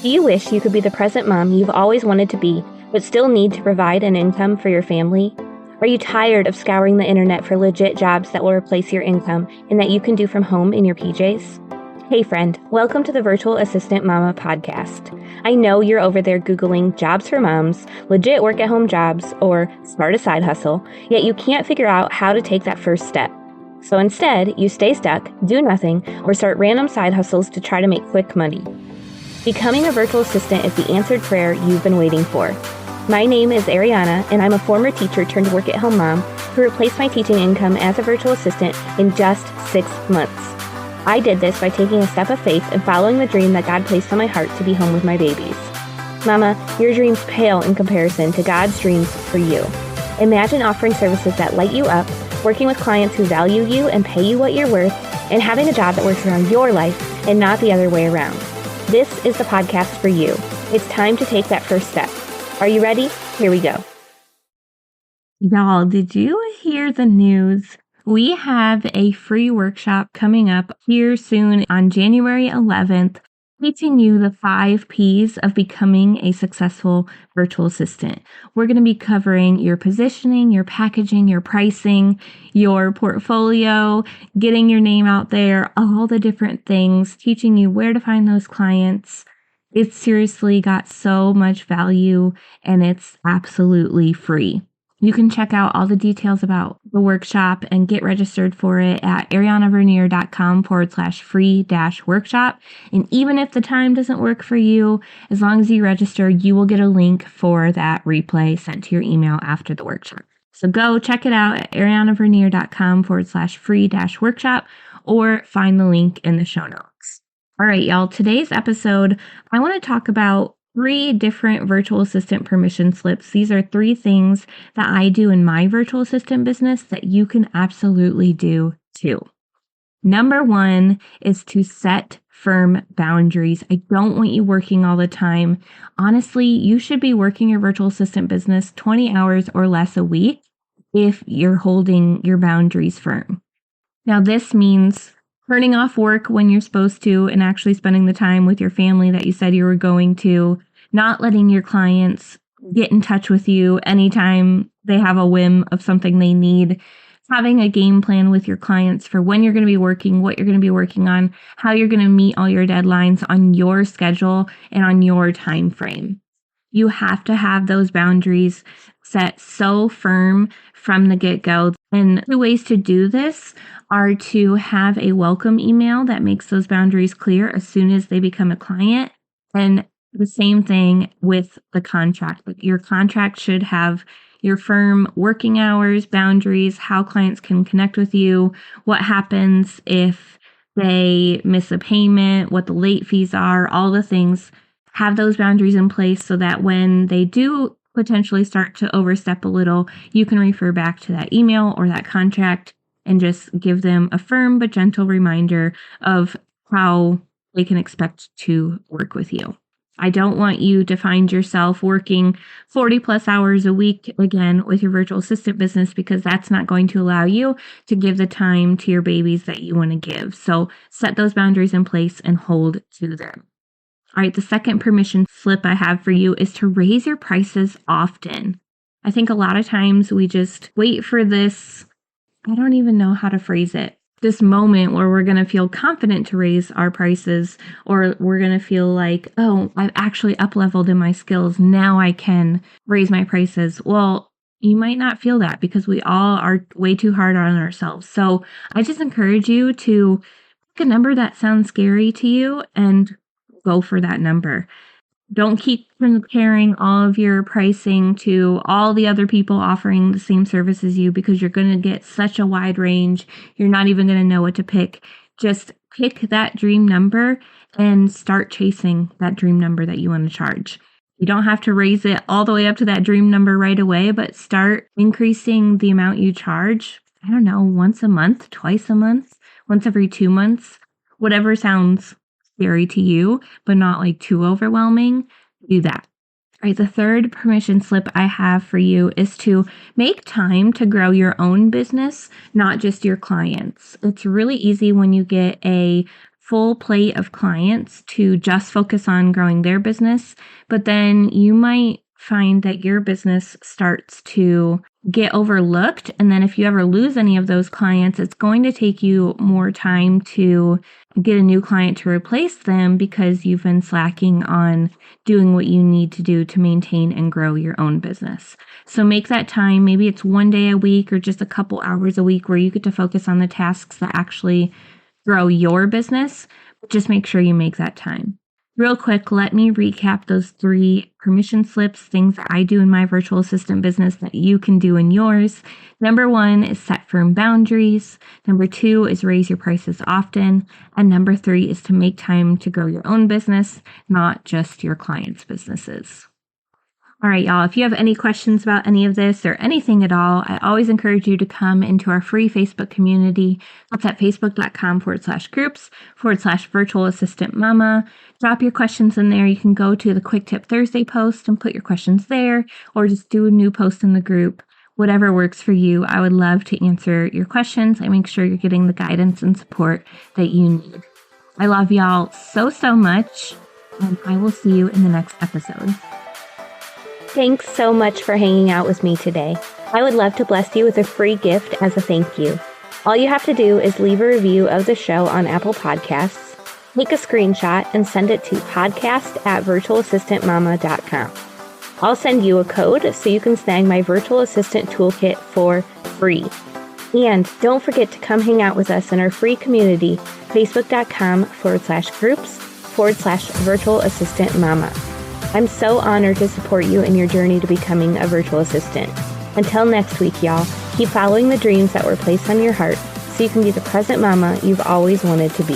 Do you wish you could be the present mom you've always wanted to be, but still need to provide an income for your family? Are you tired of scouring the internet for legit jobs that will replace your income and that you can do from home in your PJs? Hey friend, welcome to the Virtual Assistant Mama podcast. I know you're over there Googling jobs for moms, legit work at home jobs, or start a side hustle, yet you can't figure out how to take that first step. So instead, you stay stuck, do nothing, or start random side hustles to try to make quick money. Becoming a virtual assistant is the answered prayer you've been waiting for. My name is Ariana, and I'm a former teacher turned work-at-home mom who replaced my teaching income as a virtual assistant in just 6 months. I did this by taking a step of faith and following the dream that God placed on my heart to be home with my babies. Mama, your dreams pale in comparison to God's dreams for you. Imagine offering services that light you up, working with clients who value you and pay you what you're worth, and having a job that works around your life and not the other way around. This is the podcast for you. It's time to take that first step. Are you ready? Here we go. Y'all, did you hear the news? We have a free workshop coming up here soon on January 11th, teaching you the 5 P's of becoming a successful virtual assistant. We're going to be covering your positioning, your packaging, your pricing, your portfolio, getting your name out there, all the different things, teaching you where to find those clients. It's seriously got so much value and it's absolutely free. You can check out all the details about the workshop and get registered for it at arianavernier.com/free-workshop. And even if the time doesn't work for you, as long as you register, you will get a link for that replay sent to your email after the workshop. So go check it out at arianavernier.com/free-workshop or find the link in the show notes. All right, y'all, today's episode, I want to talk about 3 different virtual assistant permission slips. These are 3 things that I do in my virtual assistant business that you can absolutely do too. Number 1 is to set firm boundaries. I don't want you working all the time. Honestly, you should be working your virtual assistant business 20 hours or less a week if you're holding your boundaries firm. Now, this means turning off work when you're supposed to and actually spending the time with your family that you said you were going to, not letting your clients get in touch with you anytime they have a whim of something they need, having a game plan with your clients for when you're going to be working, what you're going to be working on, how you're going to meet all your deadlines on your schedule and on your time frame. You have to have those boundaries set so firm from the get-go. And 2 ways to do this are to have a welcome email that makes those boundaries clear as soon as they become a client. And the same thing with the contract. Your contract should have your firm working hours, boundaries, how clients can connect with you, what happens if they miss a payment, what the late fees are, all the things. Have those boundaries in place so that when they do potentially start to overstep a little, you can refer back to that email or that contract and just give them a firm but gentle reminder of how they can expect to work with you. I don't want you to find yourself working 40 plus hours a week again with your virtual assistant business, because that's not going to allow you to give the time to your babies that you want to give. So set those boundaries in place and hold to them. All right, the second permission slip I have for you is to raise your prices often. I think a lot of times we just wait for this, I don't even know how to phrase it, this moment where we're going to feel confident to raise our prices, or we're going to feel like, oh, I've actually up-leveled in my skills. Now I can raise my prices. Well, you might not feel that because we all are way too hard on ourselves. So I just encourage you to pick a number that sounds scary to you and go for that number. Don't keep comparing all of your pricing to all the other people offering the same service as you, because you're going to get such a wide range. You're not even going to know what to pick. Just pick that dream number and start chasing that dream number that you want to charge. You don't have to raise it all the way up to that dream number right away, but start increasing the amount you charge. I don't know, once a month, twice a month, once every 2 months, whatever sounds scary to you, but not like too overwhelming, do that. All right, the third permission slip I have for you is to make time to grow your own business, not just your clients. It's really easy when you get a full plate of clients to just focus on growing their business, but then you might find that your business starts to get overlooked. And then if you ever lose any of those clients, it's going to take you more time to get a new client to replace them because you've been slacking on doing what you need to do to maintain and grow your own business. So make that time. Maybe it's one day a week or just a couple hours a week where you get to focus on the tasks that actually grow your business. Just make sure you make that time. Real quick, let me recap those 3 permission slips, things that I do in my virtual assistant business that you can do in yours. Number 1 is set firm boundaries. Number 2 is raise your prices often. And number 3 is to make time to grow your own business, not just your clients' businesses. All right, y'all, if you have any questions about any of this or anything at all, I always encourage you to come into our free Facebook community. That's at facebook.com/groups/virtual assistant mama. Drop your questions in there. You can go to the Quick Tip Thursday post and put your questions there, or just do a new post in the group. Whatever works for you. I would love to answer your questions and make sure you're getting the guidance and support that you need. I love y'all so much, and I will see you in the next episode. Thanks so much for hanging out with me today. I would love to bless you with a free gift as a thank you. All you have to do is leave a review of the show on Apple Podcasts, take a screenshot, and send it to podcast@virtualassistantmama.com. I'll send you a code so you can snag my virtual assistant toolkit for free. And don't forget to come hang out with us in our free community, facebook.com/groups/virtual assistant mama. I'm so honored to support you in your journey to becoming a virtual assistant. Until next week, y'all, keep following the dreams that were placed on your heart so you can be the present mama you've always wanted to be.